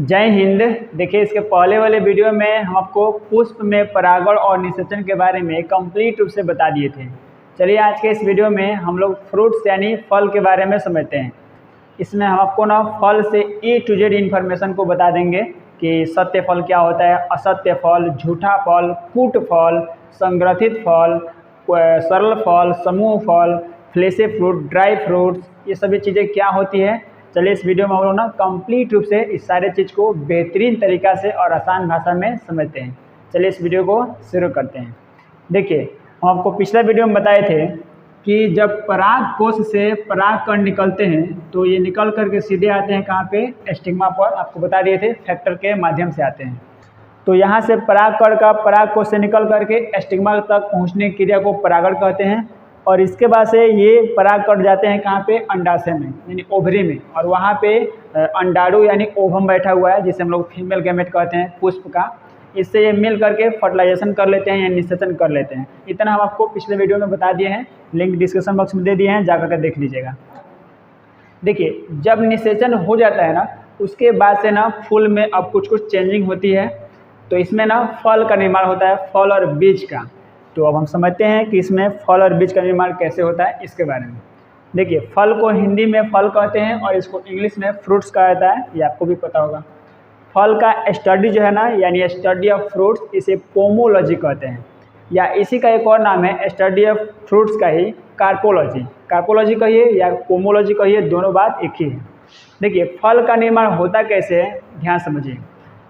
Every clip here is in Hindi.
जय हिंद। देखिए, इसके पहले वाले वीडियो में हम आपको पुष्प में परागण और निषेचन के बारे में कंप्लीट रूप से बता दिए थे। चलिए आज के इस वीडियो में हम लोग फ्रूट्स यानी फल के बारे में समझते हैं। इसमें हम आपको ना फल से A to Z इन्फॉर्मेशन को बता देंगे कि सत्य फल क्या होता है, असत्य फल, झूठा फल, कूट फल, संग्रथित फल, सरल फल, समूह फल, फ्लेशी फ्रूट, ड्राई फ्रूट्स, ये सभी चीज़ें क्या होती है। चलिए इस वीडियो में हम लोग ना कंप्लीट रूप से इस सारे चीज़ को बेहतरीन तरीक़ा से और आसान भाषा में समझते हैं। चलिए इस वीडियो को शुरू करते हैं। देखिए, हम आपको पिछला वीडियो में बताए थे कि जब पराग कोश से पराग कण निकलते हैं तो ये निकल करके सीधे आते हैं कहाँ पे, स्टिग्मा पर। आपको बता दिए थे फैक्टर के माध्यम से आते हैं। तो यहाँ से पराग कण का पराग कोश से निकल करके स्टिग्मा तक पहुँचने की क्रिया को परागण कहते हैं। और इसके बाद से ये पराग कण जाते हैं कहाँ पे, अंडाशय में यानी ओवरी में। और वहाँ पे अंडाणु यानी ओवम बैठा हुआ है जिसे हम लोग फीमेल गैमेट कहते हैं पुष्प का। इससे ये मिल करके फर्टिलाइजेशन कर लेते हैं या निषेचन कर लेते हैं। इतना हम आपको पिछले वीडियो में बता दिए हैं, लिंक डिस्क्रिप्शन बॉक्स में दे दिए हैं, जाकर के देख लीजिएगा। देखिए, जब निषेचन हो जाता है ना उसके बाद से ना फूल में अब कुछ चेंजिंग होती है। तो इसमें ना फल का निर्माण होता है, फल और बीज का। तो अब हम समझते हैं कि इसमें फल और बीज का निर्माण कैसे होता है इसके बारे में। देखिए, फल को हिंदी में फल कहते हैं और इसको इंग्लिश में फ्रूट्स कहा जाता है, ये आपको भी पता होगा। फल का स्टडी जो है ना यानी स्टडी ऑफ फ्रूट्स, इसे पोमोलॉजी कहते हैं, या इसी का एक और नाम है स्टडी ऑफ फ्रूट्स का ही कार्पोलॉजी। कार्पोलॉजी कहिए या पोमोलॉजी कहिए, दोनों बात एक ही है। देखिए, फल का निर्माण होता कैसे है, ध्यान समझिए।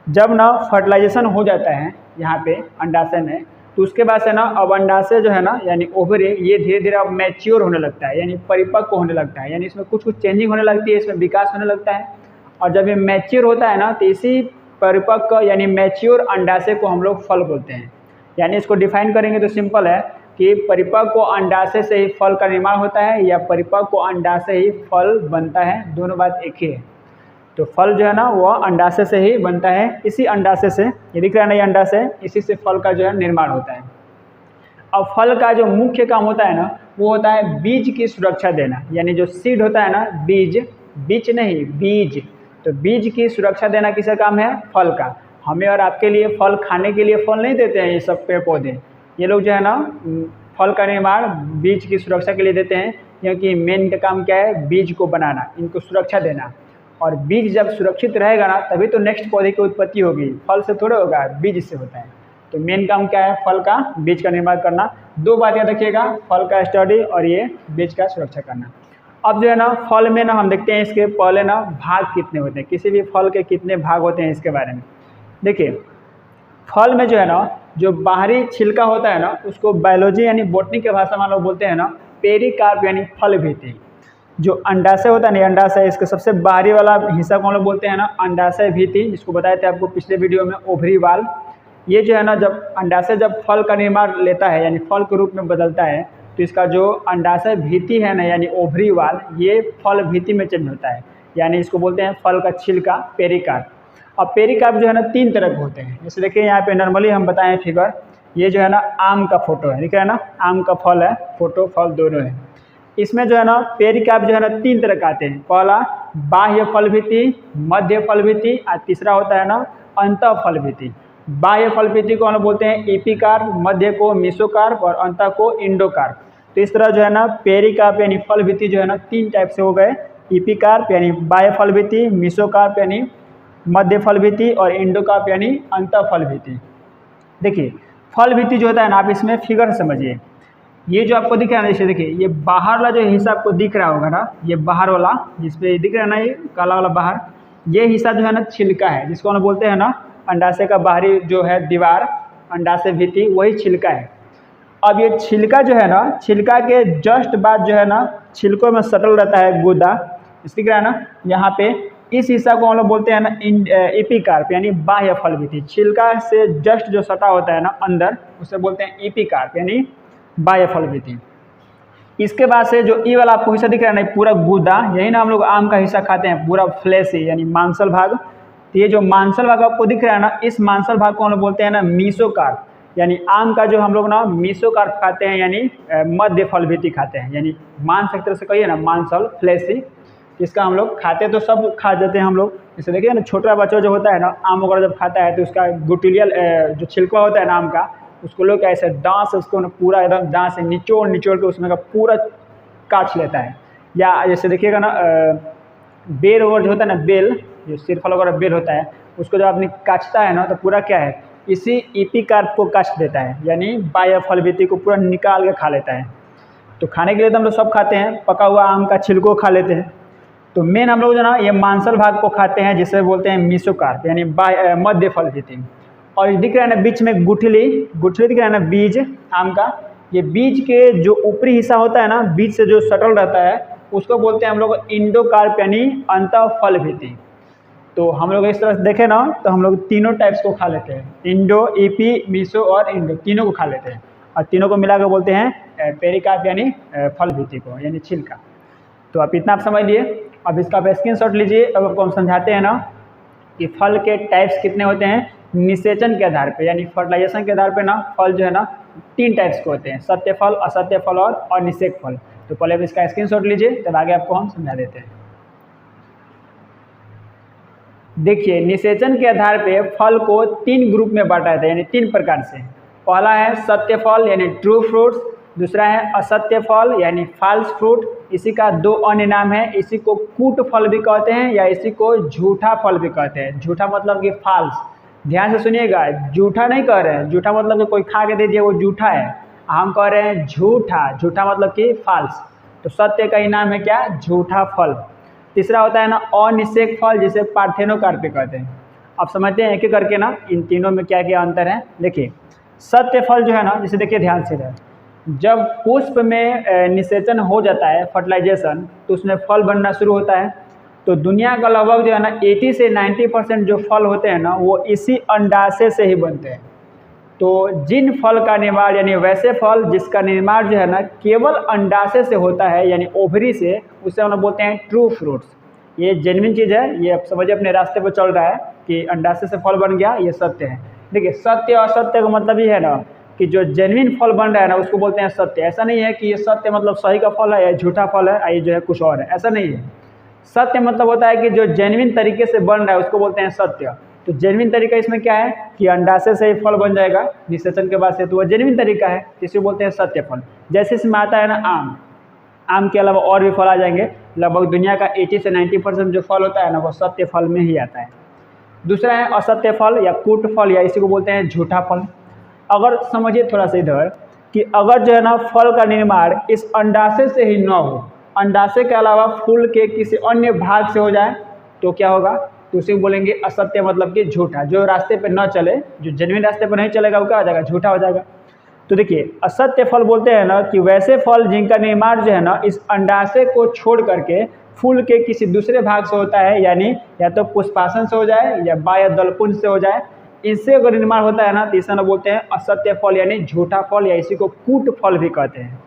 जब ना फर्टिलाइजेशन हो जाता है यहाँ पे अंडाशय में, तो उसके बाद से ना अब अंडाशय जो है ना यानी ओवरी, ये धीरे धीरे अब मैच्योर होने लगता है यानी परिपक्व होने लगता है, यानी इसमें कुछ चेंजिंग होने लगती है, इसमें विकास होने लगता है। और जब ये मैच्योर होता है ना तो इसी परिपक्व यानी मैच्योर अंडाशय को हम लोग फल बोलते हैं। यानी इसको डिफाइन करेंगे तो सिंपल है कि परिपक्व अंडाशय से ही फल का निर्माण होता है या परिपक्व अंडाशय ही फल बनता है, दोनों बात एक ही है। तो फल जो है ना वो अंडाशय से ही बनता है, इसी अंडाशय से, ये दिख रहा है ना ये अंडाशय, इसी से फल का जो है निर्माण होता है। अब फल का जो मुख्य काम होता है ना वो होता है बीज की सुरक्षा देना, यानी जो सीड होता है ना, बीज नहीं बीज, तो बीज की सुरक्षा देना किसका काम है, फल का। हमें और आपके लिए फल खाने के लिए फल नहीं देते हैं ये सब पेड़ पौधे, ये लोग जो है ना फल का निर्माण बीज की सुरक्षा के लिए देते हैं, क्योंकि मेन का काम क्या है, बीज को बनाना, इनको सुरक्षा देना। और बीज जब सुरक्षित रहेगा ना तभी तो नेक्स्ट पौधे की उत्पत्ति होगी, फल से थोड़े होगा, बीज से होता है। तो मेन काम क्या है, फल का बीज का निर्माण करना। दो बात याद रखिएगा, फल का स्टडी और ये बीज का सुरक्षा करना। अब जो है ना फल में ना हम देखते हैं इसके पहले ना भाग कितने होते हैं, किसी भी फल के कितने भाग होते हैं इसके बारे में। देखिए, फल में जो है ना जो बाहरी छिलका होता है ना उसको बायोलॉजी यानी बॉटनी के भाषा में लोग बोलते हैं ना पेरिकार्प यानी फल भीति। जो अंडाशय होता है ना, अंडाशय, इसके सबसे बाहरी वाला हिस्सा को हम लोग बोलते हैं ना अंडाशय भीति, जिसको बताए थे आपको पिछले वीडियो में ओवरी वाल। ये जो है ना जब अंडाशय जब फल का निर्माण लेता है यानी फल के रूप में बदलता है, तो इसका जो अंडाशय भीति है ना यानी ओवरी वाल, ये फल भीति में चेंज होता है, यानी इसको बोलते हैं फल का छिलका, पेरिकार्प। अब पेरिकार्प जो है ना तीन तरह के होते हैं। जैसे देखिए यहाँ पे नॉर्मली हम बताएं फिगर, ये जो है ना आम का फोटो है, दिख रहा है ना, आम का फल है, फोटो फल दोनों है। इसमें जो है ना पेरिकार्प जो है ना तीन तरह के आते हैं। पहला बाह्य फल भीति, मध्य फल भीति और तीसरा होता है ना अंतः फल भीति। बाह्य फल भीति को हम लोग बोलते हैं एपिकार्प, मध्य को मेसोकार्प और अंतः को इंडोकार्प। तो इस तरह जो है ना पेरिकार्प यानी फल भीति जो है ना तीन टाइप से हो गए, एपिकार्प यानी बाह्य फल भीति, मेसोकार्प यानी मध्य फल भीति और इंडोकार्प यानी अंतः फल भीति। देखिए, फल भीति जो होता है ना, आप इसमें फिगर समझिए। ये जो आपको दिख रहा है ना, जैसे देखिए ये बाहर वाला जो हिस्सा आपको दिख रहा होगा ना, ये बाहर वाला जिसपे दिख रहा है ना ये काला वाला बाहर, ये हिस्सा जो है ना छिलका है, जिसको हम बोलते हैं ना अंडाशय का बाहरी जो है दीवार, अंडाशय भीति, वही छिलका है। अब ये छिलका जो है ना, छिलका के जस्ट बाद जो है ना छिलकों में सटल रहता है गुदा, दिख रहा है ना यहाँ पे, इस हिस्सा को हम लोग बोलते हैं ना एपिकार्प यानी बाह्य फल भीति। छिलका से जस्ट जो सटा होता है ना अंदर, उसे बोलते हैं एपिकार्प यानी बाह्य फल भीति। इसके बाद से जो ई वाला आपको हिस्सा दिख रहा है ना पूरा गुदा, यही ना हम लोग आम का हिस्सा खाते हैं, पूरा फ्लैशी यानी मांसल भाग। तो ये जो मांसल भाग आपको दिख रहा है ना, इस मांसल भाग को हम लोग बोलते हैं ना मेसोकार्प, यानी आम का जो हम लोग ना मेसोकार्प खाते हैं यानी मध्य फल भीति खाते हैं, यानी मांस एक तरह से कहिए ना मांसल फ्लैशी। इसका हम लोग खाते तो सब खा जाते हैं हम लोग। जैसे देखिए ना, छोटा बच्चा जो होता है ना, आम वगैरह जब खाता है तो उसका गुटिलियल जो छिलका होता है ना आम का, उसको लोग ऐसे दांत से उसको ना पूरा एकदम दांत से निचोड़ निचोड़ के उसमें का पूरा काट लेता है। या जैसे देखिएगा ना, बेल वगैरह जो होता है ना, बेल जो सिरफल वगैरह बेल होता है, उसको जब आदमी काटता है ना तो पूरा क्या है, इसी इपिकार्प को काट देता है, यानी बाह्य फल भित्ति को पूरा निकाल के खा लेता है। तो खाने के लिए तो हम लोग सब खाते हैं, पका हुआ आम का छिलको खा लेते हैं। तो मेन हम लोग जो ना ये मांसल भाग को खाते हैं, जिसे बोलते हैं मीसोकार्प, यानी मध्य फल भित्ति। और दिख रहा है ना बीच में गुठली गुठली दिख रहा है ना, बीज आम का, ये बीज के जो ऊपरी हिस्सा होता है ना, बीज से जो सटल रहता है, उसको बोलते हैं हम लोग इंडोकार्प, यानी अंत फल भित्ति। तो हम लोग इस तरह से देखें ना, तो हम लोग तीनों टाइप्स को खा लेते हैं, इंडो, ईपी, मीसो और इंडो, तीनों को खा लेते हैं। और तीनों को मिलाकर बोलते हैं पेरिकार्प, यानी फल भित्ति को, यानी छिलका। तो आप इतना आप समझ लिए। अब इसका आप स्क्रीनशॉट लीजिए। अब आपको हम समझाते हैं ना कि फल के टाइप्स कितने होते हैं निषेचन के आधार पे, यानी फर्टिलाइजेशन के आधार पे ना फल जो है ना 3 टाइप्स के होते हैं, सत्य फल, असत्य फल और निषेक फल। तो पहले आप इसका स्क्रीनशॉट लीजिए, तब आगे आपको हम समझा देते हैं। देखिए, निषेचन के आधार पे फल को 3 ग्रुप में बांटा जाता है, यानी 3 प्रकार से। पहला है सत्य फल, यानी ट्रू फ्रूट्स। दूसरा है असत्य फल, यानी फॉल्स फ्रूट। इसी का 2 अन्य नाम है, इसी को कूट फल भी कहते हैं, या इसी को झूठा फल भी कहते हैं। झूठा मतलब कि फॉल्स, ध्यान से सुनिएगा, झूठा नहीं कह रहे हैं। झूठा मतलब कि कोई खा के दे दिए वो झूठा है, हम कह रहे हैं झूठा। झूठा मतलब कि फॉल्स। तो सत्य का ही नाम है क्या, झूठा फल। तीसरा होता है ना अनिषेक फल, जिसे पार्थेनोकार्प कहते हैं। अब समझते हैं एक एक करके ना इन तीनों में क्या क्या अंतर है। देखिए, सत्य फल जो है ना, जैसे देखिए ध्यान से रहे, जब पुष्प में निषेचन हो जाता है, फर्टिलाइजेशन, तो उसमें फल बनना शुरू होता है। तो दुनिया का लगभग जो है ना 80 से 90% जो फल होते हैं ना, वो इसी अंडाशय से ही बनते हैं। तो जिन फल का निर्माण, यानी वैसे फल जिसका निर्माण जो है ना केवल अंडाशय से होता है, यानी ओवरी से, उसे हम लोग बोलते हैं ट्रू फ्रूट्स। ये जेन्युइन चीज़ है, ये आप समझिए अपने रास्ते पर चल रहा है कि अंडाशय से फल बन गया, ये सत्य है। देखिए, सत्य और असत्य का मतलब ये है ना कि जो जेन्युइन फल बन रहा है ना उसको बोलते हैं सत्य। ऐसा नहीं है कि ये सत्य मतलब सही का फल है, या झूठा फल है, ये जो है कुछ और है, ऐसा नहीं है। सत्य मतलब होता है कि जो जेन्युइन तरीके से बन रहा है उसको बोलते हैं सत्य। तो जेन्युइन तरीका इसमें क्या है कि अंडाशय से ही फल बन जाएगा निषेचन के बाद से, तो वह जेन्युइन तरीका है, इसे बोलते हैं सत्य फल। जैसे इसमें आता है ना आम, आम के अलावा और भी फल आ जाएंगे। लगभग दुनिया का 80 से 90% जो फल होता है ना वो सत्य फल में ही आता है। दूसरा है असत्य फल या कूट फल, या इसी को बोलते हैं झूठा फल। अगर समझिए थोड़ा सा इधर कि अगर जो है ना फल का निर्माण इस अंडाशय से ही न हो, अंडाशय के अलावा फूल के किसी अन्य भाग से हो जाए, तो क्या होगा, तो उसे बोलेंगे असत्य, मतलब कि झूठा। जो रास्ते पे न चले, जो जेन्युइन रास्ते पर नहीं चलेगा, वो क्या हो जाएगा, झूठा हो जाएगा। तो देखिए, असत्य फल बोलते हैं ना कि वैसे फल जिनका निर्माण जो है ना इस अंडाशय को छोड़ करके फूल के किसी दूसरे भाग से होता है, यानी या तो पुष्पासन से हो जाए या बाह्य दलपुंज से हो जाए, इससे अगर निर्माण होता है ना तो इसे ना बोलते हैं असत्य फल, यानी झूठा फल, या इसी को कूट फल भी कहते हैं।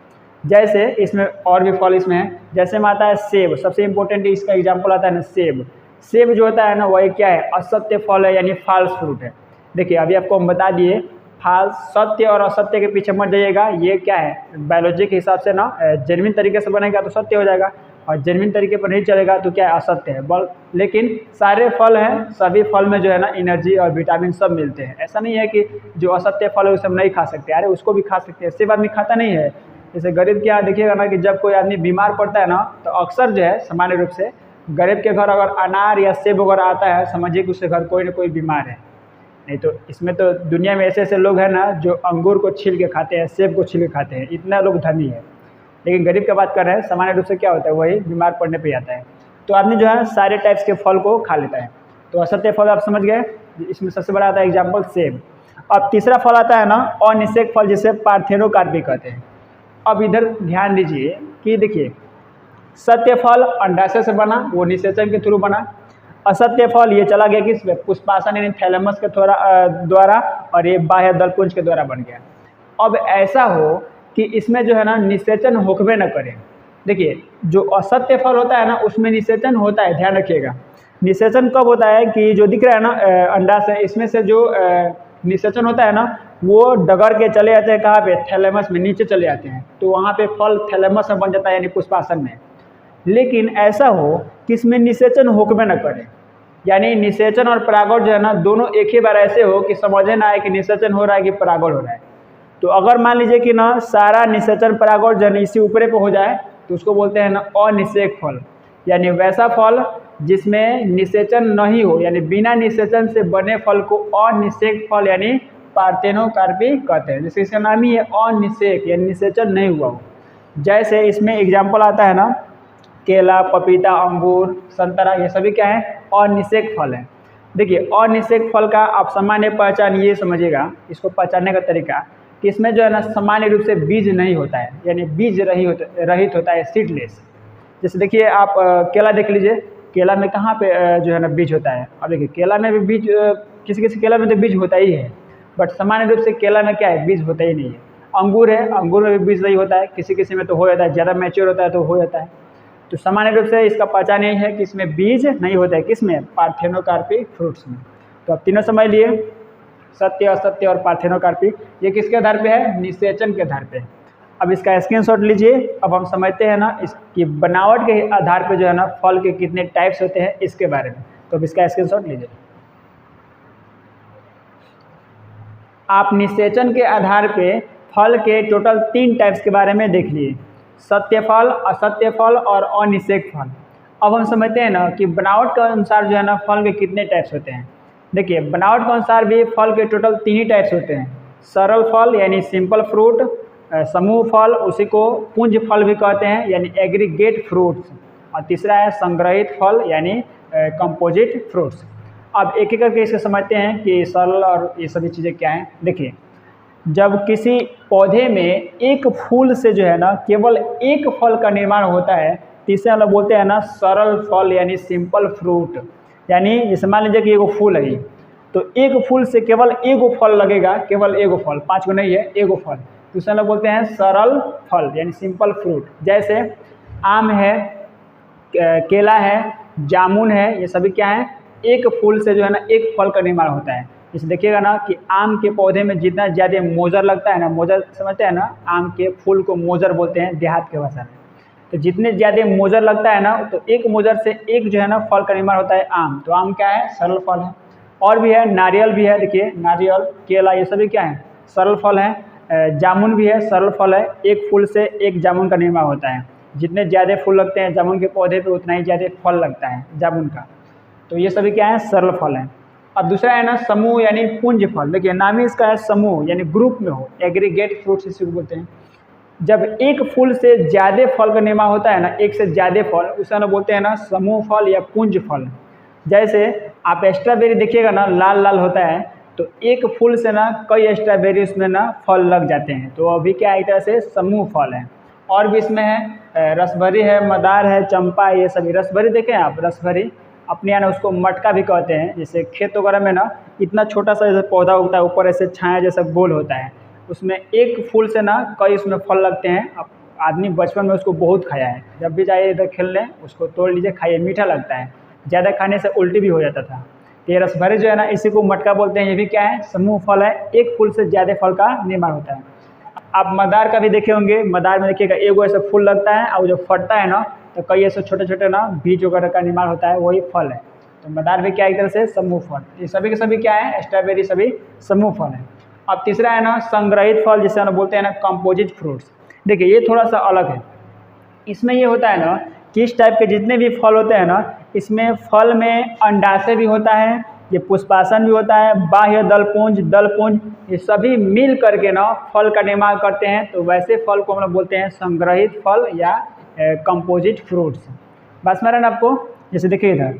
जैसे इसमें और भी फल इसमें है, जैसे में आता है सेब। सबसे इम्पोर्टेंट इसका एग्जाम्पल आता है ना सेब। सेब जो होता है ना वह क्या है, असत्य फल है, यानी फॉल्स फ्रूट है। देखिए, अभी आपको हम बता दिए, फॉल्स, सत्य और असत्य के पीछे मत जाइएगा। ये क्या है, बायोलॉजी के हिसाब से ना जेन्युइन तरीके से बनेगा तो सत्य हो जाएगा, और जेन्युइन तरीके पर नहीं चलेगा तो क्या है, असत्य है। लेकिन सारे फल हैं, सभी फल में जो है ना एनर्जी और विटामिन सब मिलते हैं। ऐसा नहीं है कि जो असत्य फल है उसे हम नहीं खा सकते, अरे उसको भी खा सकते हैं, सिर्फ आदमी खाता नहीं है। जैसे गरीब के यहाँ देखिएगा ना कि जब कोई आदमी बीमार पड़ता है ना तो अक्सर जो है सामान्य रूप से गरीब के घर अगर अनार या सेब वगैरह आता है, समझिए कि उसके घर कोई ना कोई बीमार है। नहीं तो इसमें तो दुनिया में ऐसे ऐसे लोग हैं ना जो अंगूर को छील के खाते हैं, सेब को छील के खाते हैं, इतना लोग धनी है। लेकिन गरीब की बात कर रहे हैं, सामान्य रूप से क्या होता है, वही बीमार पड़ने पे आता है। तो आदमी जो है सारे टाइप्स के फल को खा लेता है। तो असत्य फल आप समझ गए, इसमें सबसे बड़ा आता है एग्जाम्पल सेब। अब तीसरा फल आता है ना अनिषेक फल, जिसे पार्थेनोकार्प भी कहते हैं। अब इधर ध्यान दीजिए कि देखिए, सत्य फल अंडाशय से बना, वो निषेचन के थ्रू बना। असत्य फल ये चला गया किस में, पुष्पासन यानी थैलेमस के द्वारा, और ये बाह्य दलपुंज के द्वारा बन गया। अब ऐसा हो कि इसमें जो है ना निषेचन होकबे न करे। देखिए, जो असत्य फल होता है ना उसमें निषेचन होता है, ध्यान रखिएगा। निषेचन कब होता है कि जो दिख रहा है ना अंडाशय, इसमें से जो निषेचन होता है ना वो डगर के चले जाते हैं कहाँ पे, थैलेमस में नीचे चले जाते हैं। तो वहाँ पे फल थैलेमस में बन जाता है, यानी पुष्पासन में। लेकिन ऐसा हो कि इसमें निषेचन होकबे न करे, यानी निषेचन और परागण जो है ना दोनों एक ही बार ऐसे हो कि समझे ना आए कि निषेचन हो रहा है कि परागण हो रहा है। तो अगर मान लीजिए कि ना सारा निषेचन परागण जो है इसी ऊपरे पे हो जाए तो उसको बोलते हैं ना अनिषेक फल, यानी वैसा फल जिसमें निषेचन नहीं हो, यानी बिना निषेचन से बने फल को अनिषेक फल यानी पार्थेनोकार्पी कहते हैं। जैसे इसका नाम ही है अनिषेक, यानी निषेचन नहीं हुआ हो। जैसे इसमें एग्जाम्पल आता है ना केला, पपीता, अंगूर, संतरा, ये सभी क्या है अनिषेक फल है। देखिए अनिषेक फल का आप सामान्य पहचान ये समझिएगा, इसको पहचानने का तरीका कि इसमें जो है ना सामान्य रूप से बीज नहीं होता है, यानी बीज रहित होता है, सीडलेस। जैसे देखिए आप केला देख लीजिए, केला में कहाँ पे जो है ना बीज होता है। अब देखिए केला में भी बीज किसी किसी केला में तो बीज होता ही है, बट सामान्य रूप से केला में क्या है बीज होता ही नहीं है। अंगूर है, अंगूर में भी बीज नहीं होता है, किसी किसी में तो हो जाता है, ज़्यादा मैच्योर होता है तो हो जाता है। तो सामान्य रूप से इसका पहचान यही है कि इसमें बीज नहीं होता है, किसमें पार्थेनोकार्पी फ्रूट्स में। तो आप तीनों समझ लिए, सत्य, असत्य और पार्थेनोकार्पी, ये किसके आधार पे है निषेचन के आधार पे। अब इसका स्क्रीनशॉट लीजिए। अब हम समझते हैं ना इसकी बनावट के आधार पे जो है ना फल के कितने टाइप्स होते हैं इसके बारे में। तो अब इसका स्क्रीनशॉट लीजिए। आप निषेचन के आधार पे फल के टोटल 3 टाइप्स के बारे में देख लिए, सत्य फल, असत्य फल और अनिषेक फल। अब हम समझते हैं ना कि बनावट के अनुसार जो है ना फल के कितने टाइप्स होते हैं। देखिए बनावट के अनुसार भी फल के टोटल 3 ही टाइप्स होते हैं, सरल फल यानी सिंपल फ्रूट, समूह फल उसी को पुंज फल भी कहते हैं यानी एग्रीगेट फ्रूट्स, और तीसरा है संग्रहित फल यानी कंपोजिट फ्रूट्स। अब एक एक करके इसे समझते हैं कि सरल और ये सभी चीज़ें क्या हैं। देखिए जब किसी पौधे में एक फूल से जो है ना केवल एक फल का निर्माण होता है तो इसे हम लोग बोलते हैं ना सरल फल यानी सिंपल फ्रूट। यानी जैसे मान लीजिए कि एगो फूल है तो एक फूल से केवल एगो फल लगेगा, केवल एगो फल, 5 को नहीं है, एगो फल, तो इसे हम लोग बोलते हैं सरल फल यानी सिंपल फ्रूट। जैसे आम है, केला है, जामुन है, ये सभी क्या है एक फूल से जो है ना एक फल का निर्माण होता है। जैसे देखिएगा ना कि आम के पौधे में जितना ज़्यादा मोजर लगता है ना, मोजर समझते हैं ना, आम के फूल को मोजर बोलते हैं देहात के भाषा में। तो जितने ज़्यादा मोजर लगता है ना तो एक मोजर से एक जो है ना फल का निर्माण होता है आम, तो आम क्या है सरल फल है। और भी है, नारियल भी है, देखिए नारियल, केला, ये सभी क्या है सरल फल है। जामुन भी है, सरल फल है, एक फूल से एक जामुन का निर्माण होता है। जितने ज़्यादा फूल लगते हैं जामुन के पौधे पे उतना ही ज़्यादा फल लगता है जामुन का। तो ये सभी क्या है सरल फल हैं। अब दूसरा है ना समूह यानी पुंज फल। देखिए नाम ही इसका है समूह यानी ग्रुप में हो, एग्रीगेट फ्रूट्स इसी को बोलते हैं। जब एक फूल से ज़्यादा फल का निर्माण होता है ना, एक से ज़्यादा फल, उसे ना बोलते हैं ना समूह फल या पुंज फल। जैसे आप स्ट्रॉबेरी देखिएगा ना लाल लाल होता है, तो एक फूल से ना कई स्ट्रॉबेरी उसमें ना फल लग जाते हैं, तो अभी क्या है एक तरह से समूह फल है। और भी इसमें है रसभरी है, मदार है, चंपा, ये सभी। रसभरी देखें आप, रसभरी अपने यहाँ उसको मटका भी कहते हैं। जैसे खेत वगैरह में ना इतना छोटा सा जैसे पौधा उगता है, ऊपर ऐसे छाया जैसा गोल होता है, उसमें एक फूल से ना कई उसमें फल लगते हैं। अब आदमी बचपन में उसको बहुत खाया है, जब भी जाइए इधर खेलने उसको तोड़ लीजिए, खाइए, मीठा लगता है, ज़्यादा खाने से उल्टी भी हो जाता था। तो ये रसभरी जो है ना इसी को मटका बोलते हैं। ये भी क्या है समूह फल है, एक फूल से ज़्यादा फल का निर्माण होता है। आप मदार का भी देखे होंगे, मदार में देखिएगा एगो ऐसा फूल लगता है और जो फटता है ना तो कई ऐसे छोटे छोटे ना बीज वगैरह का निर्माण होता है, वही फल है। तो मदार भी क्या एक तरह से समूह फल। ये सभी के सभी क्या है स्ट्रॉबेरी सभी समूह फल है। अब तीसरा है ना संग्रहित फल, जिसे हम बोलते हैं ना कंपोजिट फ्रूट्स। देखिए ये थोड़ा सा अलग है। इसमें ये होता है ना कि इस टाइप के जितने भी फल होते हैं ना, इसमें फल में अंडाशय भी होता है, ये पुष्पासन भी होता है, बाह्य दलपुंज, दलपुंज, ये सभी मिल करके ना फल का निर्माण करते हैं। तो वैसे फल को हम लोग बोलते हैं संग्रहित फल या कंपोजिट फ्रूट्स। बस स्मरण आपको। जैसे देखिए इधर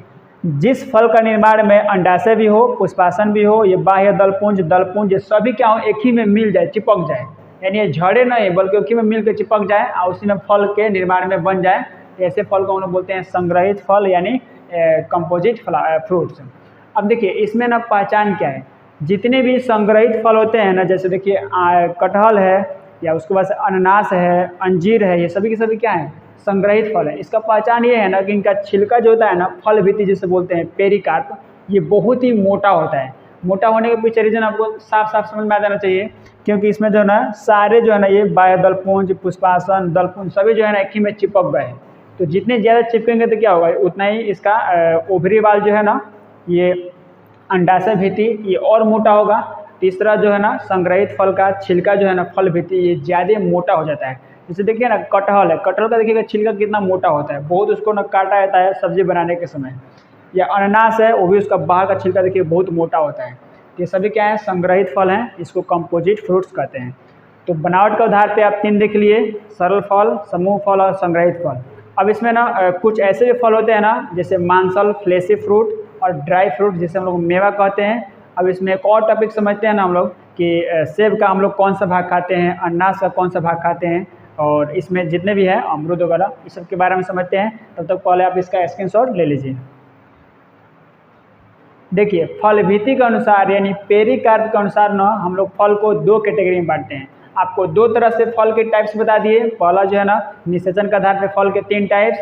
जिस फल का निर्माण में अंडाशय भी हो, पुष्पासन भी हो, ये बाह्य दलपुंज, दलपुंज, ये सभी क्या हो एक ही में मिल जाए, चिपक जाए, यानी ये झड़े नहीं बल्कि एक ही में मिल के चिपक जाए और उसी में फल के निर्माण में बन जाए। ऐसे फल को हम लोग बोलते हैं संग्रहित फल यानी कंपोजिट फ्रूट्स। अब देखिए इसमें ना पहचान क्या है, जितने भी संग्रहित फल होते हैं ना, जैसे देखिए कटहल है या उसके बाद अनानास है, अंजीर है, ये सभी के सभी क्या है संग्रहित फल है। इसका पहचान ये है ना कि इनका छिलका जो होता है ना, फल भित्ति जिसे बोलते हैं पेरिकार्प, ये बहुत ही मोटा होता है। मोटा होने के पीछे रीजन आपको साफ साफ समझ में आ जाना चाहिए, क्योंकि इसमें जो है ना सारे जो है ना ये बाह्य दलपुंज, पुष्पासन, दलपुंज सभी जो है ना एक ही में चिपक गए हैं। तो जितने ज़्यादा चिपकेंगे तो क्या होगा, उतना ही इसका ओवरी वाल जो है ना, ये अंडाशय भित्ति ये और मोटा होगा। तीसरा जो है ना, संग्रहित फल का छिलका जो है ना, फल भित्ति ये ज़्यादा मोटा हो जाता है। जैसे देखिए ना, कटहल है, कटहल का देखिएगा छिलका कितना मोटा होता है, बहुत उसको ना काटा जाता है सब्जी बनाने के समय। या अनानास है, वो भी उसका बाहर का छिलका देखिए बहुत मोटा होता है। ये सभी क्या है, संग्रहित फल हैं, इसको कंपोजिट फ्रूट्स कहते हैं। तो बनावट के आधार पे आप 3 देख लिए, सरल फल, समूह फल और संग्रहित फल। अब इसमें ना कुछ ऐसे भी फल होते हैं ना, जैसे मांसल, फ्लेशी फ्रूट और ड्राई फ्रूट, जिसे हम लोग मेवा कहते हैं। अब इसमें एक और टॉपिक समझते हैं ना हम लोग कि सेब का हम लोग कौन सा भाग खाते हैं, अनानास का कौन सा भाग खाते हैं, और इसमें जितने भी हैं अमरूद वगैरह, इस सब के बारे में समझते हैं। तब तक पहले आप इसका स्क्रीनशॉट ले लीजिए। देखिए, फल भित्ति के अनुसार यानी पेरिकार्प के अनुसार ना हम लोग फल को 2 कैटेगरी में बांटते हैं। आपको 2 तरह से फल के टाइप्स बता दिए। पहला जो है ना, निषेचन के आधार पे फल के 3 टाइप्स,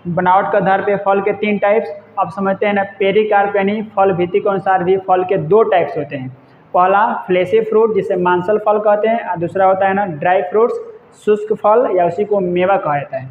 बनावट के आधार पे फल के 3 टाइप्स। अब समझते हैं ना, पेरिकार्प यानी फल भित्ति के अनुसार भी फल के 2 टाइप्स होते हैं। पहला फ्लेशी फ्रूट, जिसे मांसल फल कहते हैं, और दूसरा होता है ना ड्राई फ्रूट्स, शुष्क फल, या उसी को मेवा कहा जाता है।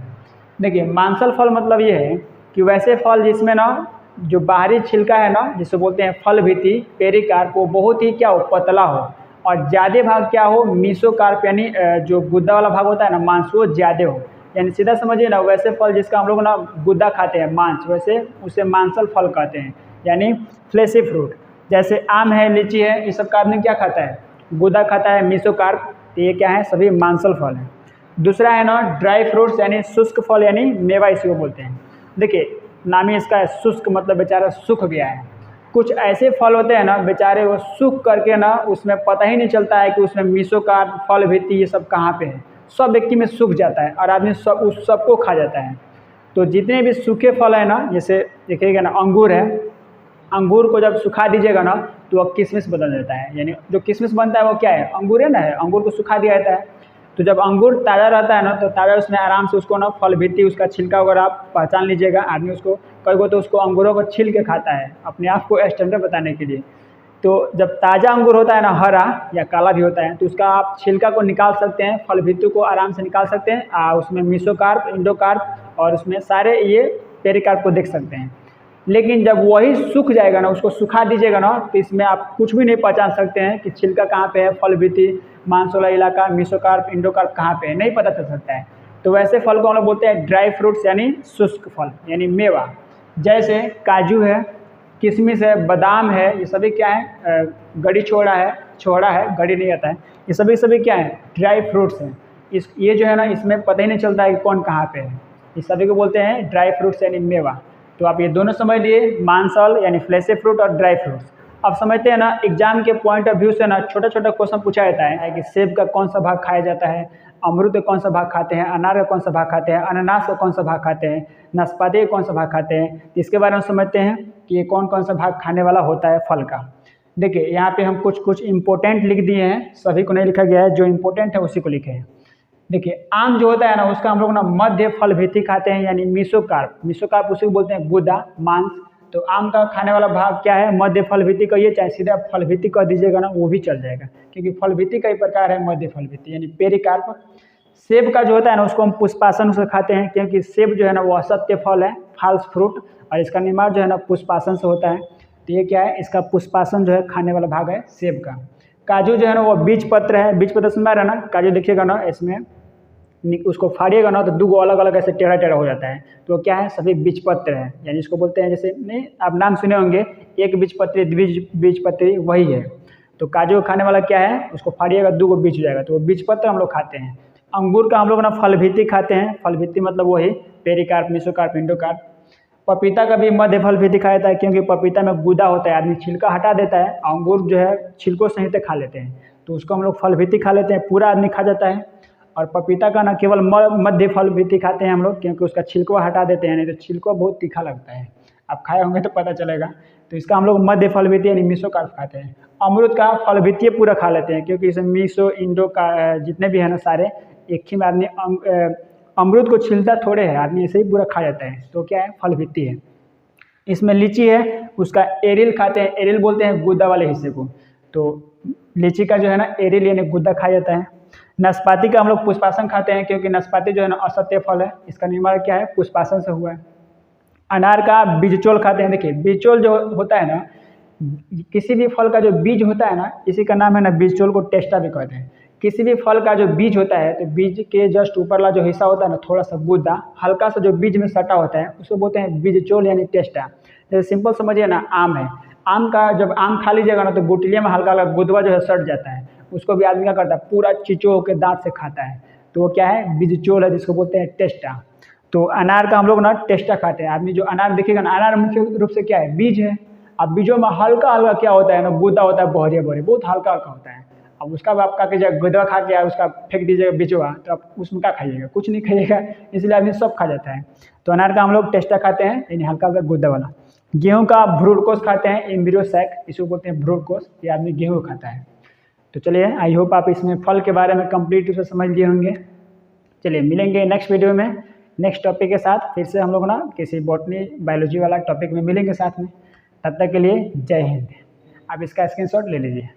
देखिए, मांसल फल मतलब ये है कि वैसे फल जिसमें ना जो बाहरी छिलका है ना, जिसे बोलते हैं फल भित्ति, पेरिकार्प, वो बहुत ही क्या हो, पतला हो, और ज़्यादा भाग क्या हो, मीसोकार्प यानी जो गुद्दा वाला भाग होता है ना, मांस, वो ज़्यादा हो। यानी सीधा समझिए ना, वैसे फल जिसका हम लोग ना गुद्दा खाते हैं, मांस, वैसे उसे मांसल फल कहते हैं, यानी फ्लेशी फ्रूट। जैसे आम है, लीची है, ये सब का आदमी क्या खाता है, गुद्दा खाता है, मीसोकार्प। तो ये क्या है, सभी मांसल फल हैं। दूसरा है ना ड्राई फ्रूट्स यानी शुष्क फल, यानी मेवा इसी को बोलते हैं। देखिए, नाम ही इसका है शुष्क, मतलब बेचारा सूख गया है। कुछ ऐसे फल होते हैं ना बेचारे, वो सूख करके ना उसमें पता ही नहीं चलता है कि उसमें मीसोकार्प, फल भित्ति ये सब कहाँ पे है, सब व्यक्ति में सूख जाता है और आदमी उस सबको खा जाता है। तो जितने भी सूखे फल है ना, जैसे देखिएगा ना, अंगूर है, अंगूर को जब सुखा दीजिएगा ना तो वह किशमिश बदल जाता है। यानी जो किशमिश बनता है वो क्या है, अंगूर है ना, है, अंगूर को सुखा दिया जाता है। तो जब अंगूर ताज़ा रहता है ना, तो ताज़ा उसमें आराम से उसको ना फल भित्ति, उसका छिलका वगैरह आप पहचान लीजिएगा। आदमी उसको कई को तो उसको अंगूरों को छील के खाता है, अपने आप को स्टैंडर्ड बताने के लिए। तो जब ताज़ा अंगूर होता है ना, हरा या काला भी होता है, तो उसका आप छिलका को निकाल सकते हैं, फल भित्ति को आराम से निकाल सकते हैं। उसमें मीसोकार्प, इंडोकार्प और उसमें सारे ये पेरिकार्प को देख सकते हैं। लेकिन जब वही सूख जाएगा ना, उसको सुखा दीजिएगा ना, तो इसमें आप कुछ भी नहीं पहचान सकते हैं कि छिलका कहाँ पे है, फल भित्ति, मांस वाला इलाका, मीसोकार्प, इंडोकार्प कहाँ पे है, नहीं पता चल सकता है। तो वैसे फल को हम लोग बोलते हैं ड्राई फ्रूट्स यानी शुष्क फल, यानी मेवा। जैसे काजू है, किशमिश है, बादाम है, ये सभी क्या है, गड़ी छोड़ा है, गड़ी नहीं आता है, ये सभी क्या है, ड्राई फ्रूट्स हैं। ये जो है ना, इसमें पता ही नहीं चलता है कि कौन कहाँ पे है, इस सभी को बोलते हैं ड्राई फ्रूट्स यानी मेवा। तो आप ये दोनों समझ लिए, मांसल यानी फ्लेशी फ्रूट और ड्राई फ्रूट्स। अब समझते हैं ना, एग्जाम के पॉइंट ऑफ व्यू से ना छोटा छोटा क्वेश्चन पूछा जाता है कि सेब का कौन सा भाग खाया जाता है, अमरूद का कौन सा भाग खाते हैं, अनार का कौन सा भाग खाते हैं, अनानास का कौन सा भाग खाते हैं, नाशपाती का कौन सा भाग खाते हैं। इसके बारे में समझते हैं कि ये कौन कौन सा भाग खाने वाला होता है फल का। देखिए, यहाँ पे हम कुछ इंपॉर्टेंट लिख दिए हैं, सभी को नहीं लिखा गया है, जो इंपॉर्टेंट है उसी को लिखे हैं। देखिए, आम जो होता है ना, उसका हम लोग ना मध्य फल भित्ति खाते हैं, यानी मीसोकार्प उसी को बोलते हैं गुदा, मांस। तो आम का खाने वाला भाग क्या है, मध्य फल भित्ति कहिए, चाहे सीधा फल भित्ति कह दीजिएगा ना, वो भी चल जाएगा, क्योंकि फल भित्ति कई प्रकार है, मध्य फल भित्ति यानी पेरिकार्प। सेब का जो होता है ना, उसको हम पुष्पासन से खाते हैं, क्योंकि सेब जो है ना वो असत्य फल है, फॉल्स फ्रूट, और इसका निर्माण जो है ना पुष्पासन से होता है। तो ये क्या है, इसका पुष्पासन जो है खाने वाला भाग है सेब का। काजू जो है ना वो बीज पत्र है, बीज पत्र सुन रहा है ना, काजू देखिएगा ना, इसमें उसको फाड़िएगा ना तो 2 अलग अलग ऐसे टेढ़ा टेढ़ा हो जाता है। तो क्या है, सभी बीजपत्र है, यानी इसको बोलते हैं, जैसे नहीं आप नाम सुने होंगे, एक बीजपत्री, द्विबीजपत्री, वही है। तो काजू खाने वाला क्या है, उसको फाड़िएगा 2 बीज हो जाएगा, तो वो बीजपत्र हम लोग खाते हैं। अंगूर का हम लोग ना फल भित्ति खाते हैं, फल भित्ति मतलब वही पेरिकार्प, मीसोकार्प, इंडोकार्प। पपीता का भी मध्य फल भित्ति खाया जाता है, क्योंकि पपीता में गुदा होता है, आदमी छिलका हटा देता है, अंगूर जो है छिलकों सहित खा लेते हैं, तो उसको हम लोग फल भित्ति खा लेते हैं, पूरा आदमी खा जाता है। और पपीता का ना केवल मध्य फल भित्ति खाते हैं हम लोग, क्योंकि उसका छिलका हटा देते हैं, नहीं तो छिलका बहुत तीखा लगता है, आप खाए होंगे तो पता चलेगा। तो इसका हम लोग मध्य फल भित्ति यानी मीसोकार्प खाते हैं। अमरूद का फल भित्ति पूरा खा लेते हैं, क्योंकि इसमें मीसो, इंडो का जितने भी है ना सारे, एक ही में आदमी अमरूद को छीलता थोड़े है, आदमी ऐसे ही पूरा खा जाता है, तो क्या है, फल भित्ति है। इसमें लीची है, उसका एरिल खाते हैं, एरिल बोलते हैं गुद्दा वाले हिस्से को। तो लीची का जो है ना एरिल यानी गुद्दा खाया जाता है। नाशपाती का हम लोग पुष्पासन खाते हैं, क्योंकि नाशपाती जो है ना असत्य फल है, इसका निर्माण क्या है, पुष्पासन से हुआ है। अनार का बीजचोल खाते हैं। देखिए बीजचोल जो होता है ना, किसी भी फल का जो बीज होता है ना, इसी का नाम है ना बीजचोल को टेस्टा भी कहते हैं। किसी भी फल का जो बीज होता है तो बीज के जस्ट ऊपरला जो हिस्सा होता है ना, थोड़ा सा गुद्दा हल्का सा जो बीज में सटा होता है, उसको बोलते हैं बीजचोल यानी टेस्टा। जैसे सिंपल समझिए ना, आम है, आम का जब आम खा लीजिएगा ना तो गुठलिया में हल्का हल्का गुदवा जो है सट जाता है, उसको भी आदमी क्या करता है, पूरा चिचो होकर दांत से खाता है, तो वो क्या है, बीजचोल है, जिसको बोलते हैं टेस्टा। तो अनार का हम लोग ना टेस्टा खाते हैं। आदमी जो अनार देखेगा ना, अनार मुख्य रूप से क्या है, बीज है। अब बीजों में हल्का हल्का क्या होता है ना, गुदा होता है, बहरे बहरे, बहुत हल्का हल्का होता है। अब उसका भी आप क्या कीजिएगा, गुदा खा के उसका फेंक दीजिएगा बीजवा, तो आप उसमें क्या खाइएगा, कुछ नहीं खाइएगा, इसलिए आदमी सब खा जाता है। तो अनार का हम लोग टेस्टा खाते हैं, यानी हल्का हल्का गुदा वाला। गेहूँ का भ्रूणकोश खाते हैं, एम्ब्रियो सैक, इसको बोलते हैं भ्रूणकोश, ये आदमी गेहूँ खाता है। तो चलिए, आई होप आप इसमें फल के बारे में कंप्लीट रूप से समझ लिए होंगे। चलिए मिलेंगे नेक्स्ट वीडियो में नेक्स्ट टॉपिक के साथ। फिर से हम लोग ना किसी बॉटनी बायोलॉजी वाला टॉपिक में मिलेंगे साथ में। तब तक के लिए जय हिंद। आप इसका स्क्रीनशॉट ले लीजिए।